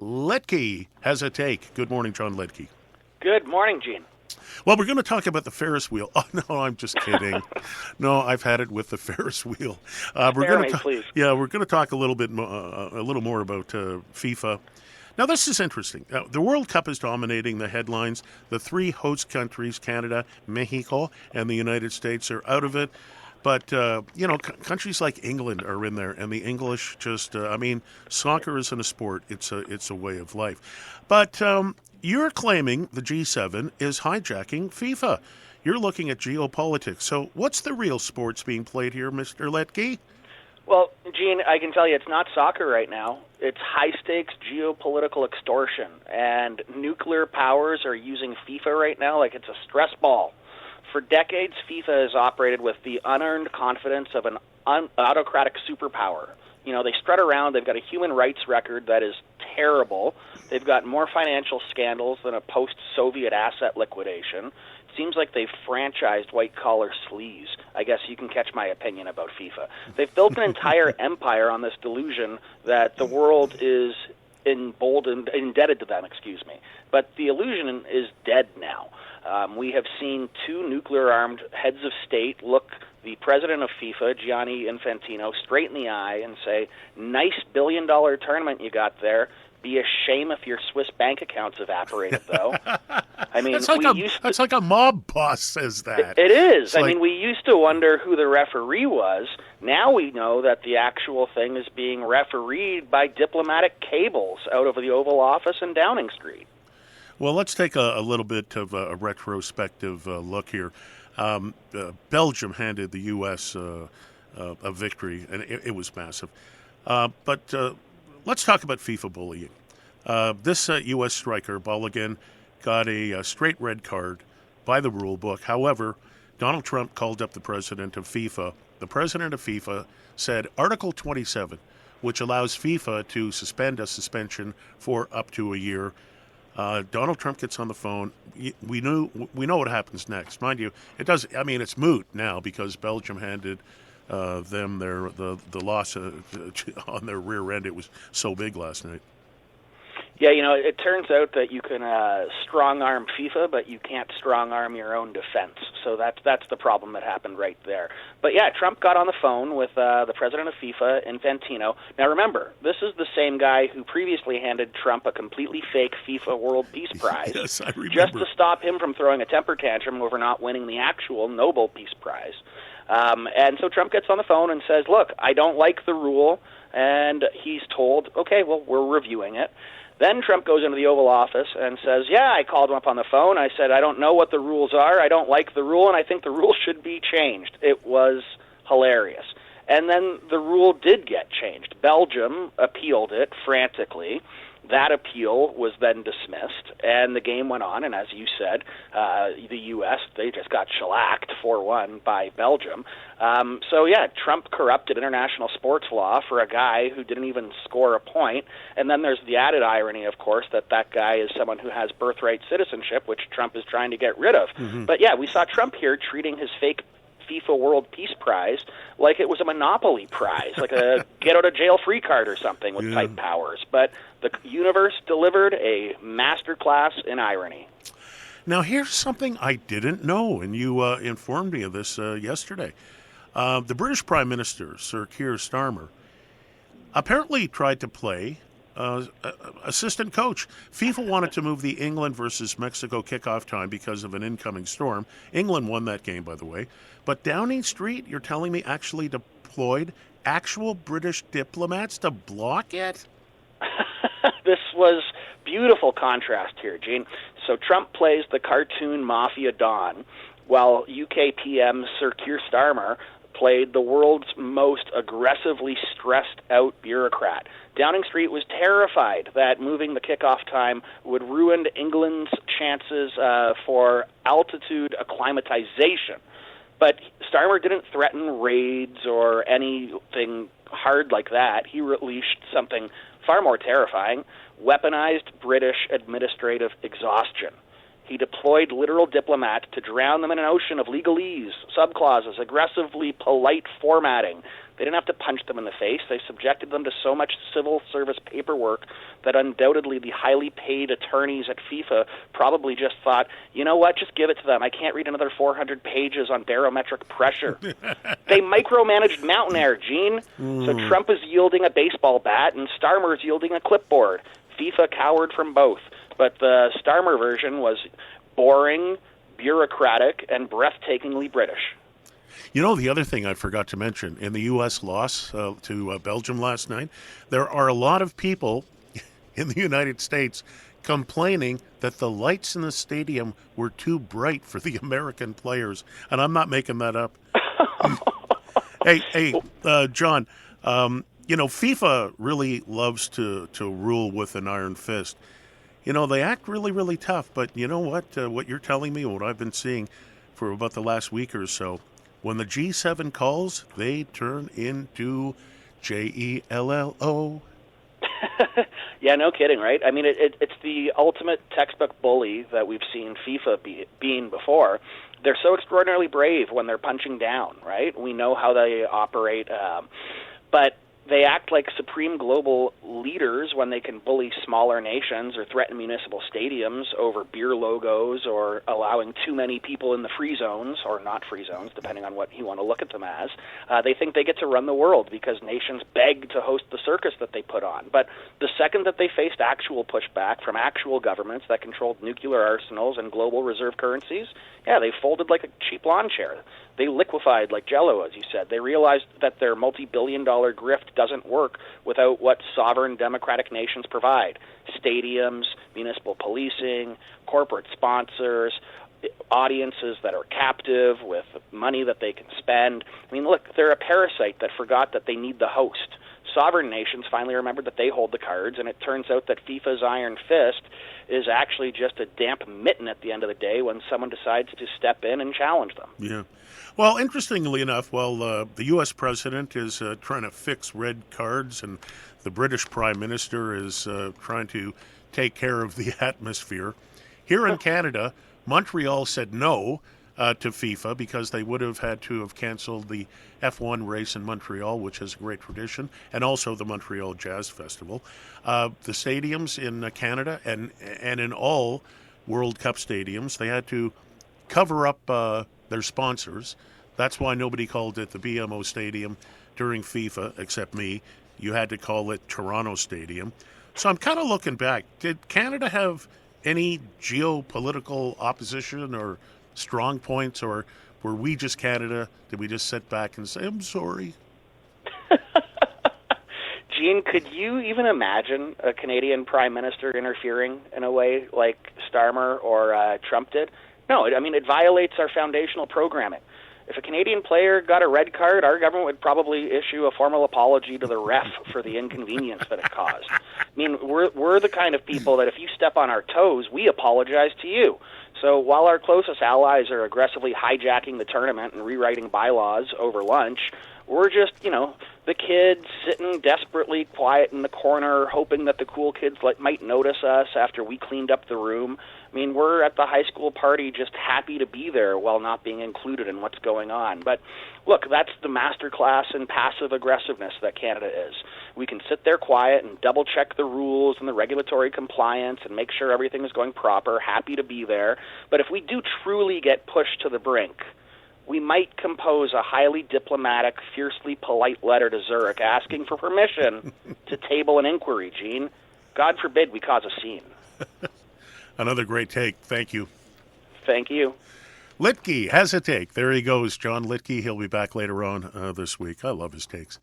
Liedtke has a take. Good morning, John Liedtke. Good morning, Gene. Well, we're going to talk about the Ferris wheel. Oh, no, I'm just kidding. No, I've had it with the Ferris wheel. Please. Yeah, we're going to talk a little more about FIFA. Now, this is interesting. The World Cup is dominating the headlines. The three host countries, Canada, Mexico, and the United States, are out of it. But, countries like England are in there, and the English just, soccer isn't a sport. It's a way of life. But you're claiming the G7 is hijacking FIFA. You're looking at geopolitics. So what's the real sports being played here, Mr. Liedtke? Well, Gene, I can tell you it's not soccer right now. It's high-stakes geopolitical extortion, and nuclear powers are using FIFA right now like it's a stress ball. For decades, FIFA has operated with the unearned confidence of an autocratic superpower. You know, they strut around. They've got a human rights record that is terrible. They've got more financial scandals than a post-Soviet asset liquidation. It seems like they've franchised white-collar sleaze. I guess you can catch my opinion about FIFA. They've built an entire empire on this delusion that the world is indebted to them, But the illusion is dead now. We have seen two nuclear-armed heads of state look the president of FIFA, Gianni Infantino, straight in the eye and say, "Nice billion-dollar tournament you got there. Be a shame if your Swiss bank accounts evaporated, though." I mean, that's like a mob boss says that. It is. We used to wonder who the referee was. Now we know that the actual thing is being refereed by diplomatic cables out of the Oval Office in Downing Street. Well, let's take a little bit of a retrospective look here. Belgium handed the U.S. A victory, and it was massive. But let's talk about FIFA bullying. This U.S. striker, Balogun, got a straight red card by the rule book. However, Donald Trump called up the president of FIFA. The president of FIFA said Article 27, which allows FIFA to suspend a suspension for up to a year. Donald Trump gets on the phone. We know what happens next. Mind you, it does. I mean, it's moot now because Belgium handed them the loss on their rear end. It was so big last night. Yeah, it turns out that you can strong-arm FIFA, but you can't strong-arm your own defense. So that's the problem that happened right there. But yeah, Trump got on the phone with the president of FIFA, Infantino. Now remember, this is the same guy who previously handed Trump a completely fake FIFA World Peace Prize. Yes, I remember. Just to stop him from throwing a temper tantrum over not winning the actual Nobel Peace Prize. And so Trump gets on the phone and says, "Look, I don't like the rule," and he's told, "Okay, well, we're reviewing it." Then Trump goes into the Oval Office and says, "Yeah, I called him up on the phone. I said, I don't know what the rules are. I don't like the rule, and I think the rule should be changed." It was hilarious. And then the rule did get changed. Belgium appealed it frantically. That appeal was then dismissed, and the game went on. And as you said, the U.S., they just got shellacked 4-1 by Belgium. So, yeah, Trump corrupted international sports law for a guy who didn't even score a point. And then there's the added irony, of course, that guy is someone who has birthright citizenship, which Trump is trying to get rid of. Mm-hmm. But, yeah, we saw Trump here treating his fake FIFA World Peace Prize like it was a Monopoly prize, like a get-out-of-jail-free card or something with type powers. But the universe delivered a masterclass in irony. Now, here's something I didn't know, and you informed me of this yesterday. The British Prime Minister, Sir Keir Starmer, apparently tried to play assistant coach. FIFA wanted to move the England versus Mexico kickoff time because of an incoming storm. England won that game, by the way. But Downing Street, you're telling me, actually deployed actual British diplomats to block it? This was beautiful contrast here, Gene. So Trump plays the cartoon mafia Don, while UK PM Sir Keir Starmer played the world's most aggressively stressed-out bureaucrat. Downing Street was terrified that moving the kickoff time would ruin England's chances for altitude acclimatization. But Starmer didn't threaten raids or anything hard like that. He released something far more terrifying: weaponized British administrative exhaustion. He deployed literal diplomats to drown them in an ocean of legalese, subclauses, aggressively polite formatting. They didn't have to punch them in the face. They subjected them to so much civil service paperwork that undoubtedly the highly paid attorneys at FIFA probably just thought, you know what, just give it to them. I can't read another 400 pages on barometric pressure. They micromanaged mountain air, Gene. So Trump is yielding a baseball bat and Starmer is yielding a clipboard. FIFA cowered from both. But the Starmer version was boring, bureaucratic, and breathtakingly British. You know, the other thing I forgot to mention, in the U.S. loss to Belgium last night, there are a lot of people in the United States complaining that the lights in the stadium were too bright for the American players. And I'm not making that up. Hey, John, you know, FIFA really loves to rule with an iron fist. You know, they act really, really tough. But you know what? What you're telling me, what I've been seeing for about the last week or so, when the G7 calls, they turn into JELLO. Yeah, no kidding, right? I mean, it's the ultimate textbook bully that we've seen FIFA being before. They're so extraordinarily brave when they're punching down, right? We know how they operate, but they act like supreme global leaders when they can bully smaller nations or threaten municipal stadiums over beer logos or allowing too many people in the free zones or not free zones, depending on what you want to look at them as. They think they get to run the world because nations beg to host the circus that they put on. But the second that they faced actual pushback from actual governments that controlled nuclear arsenals and global reserve currencies, yeah, they folded like a cheap lawn chair. They liquefied like Jell-O, as you said. They realized that their multi-billion-dollar grift doesn't work without what sovereign democratic nations provide: stadiums, municipal policing, corporate sponsors, audiences that are captive with money that they can spend. I mean, look, they're a parasite that forgot that they need the host. Sovereign nations finally remembered that they hold the cards, and it turns out that FIFA's iron fist is actually just a damp mitten at the end of the day when someone decides to step in and challenge them. Yeah. Well, interestingly enough, the U.S. president is trying to fix red cards, and the British prime minister is trying to take care of the atmosphere. Here in Canada, Montreal said no to FIFA because they would have had to have canceled the F1 race in Montreal, which has a great tradition, and also the Montreal Jazz Festival. The stadiums in Canada and in all World Cup stadiums, they had to cover up their sponsors. That's why nobody called it the BMO Stadium during FIFA, except me. You had to call it Toronto Stadium. So I'm kind of looking back. Did Canada have any geopolitical opposition or strong points, or were we just Canada? Did we just sit back and say, I'm sorry? Gene, could you even imagine a Canadian prime minister interfering in a way like Starmer or Trump did? No, I mean, it violates our foundational programming. If a Canadian player got a red card, our government would probably issue a formal apology to the ref for the inconvenience that it caused. I mean, we're the kind of people that if you step on our toes, we apologize to you. So while our closest allies are aggressively hijacking the tournament and rewriting bylaws over lunch, we're just, the kids sitting desperately quiet in the corner, hoping that the cool kids might notice us after we cleaned up the room. I mean, we're at the high school party just happy to be there while not being included in what's going on. But look, that's the masterclass in passive aggressiveness that Canada is. We can sit there quiet and double-check the rules and the regulatory compliance and make sure everything is going proper, happy to be there. But if we do truly get pushed to the brink, we might compose a highly diplomatic, fiercely polite letter to Zurich asking for permission to table an inquiry, Gene. God forbid we cause a scene. Another great take. Thank you. Thank you. Liedtke has a take. There he goes, John Liedtke. He'll be back later on this week. I love his takes.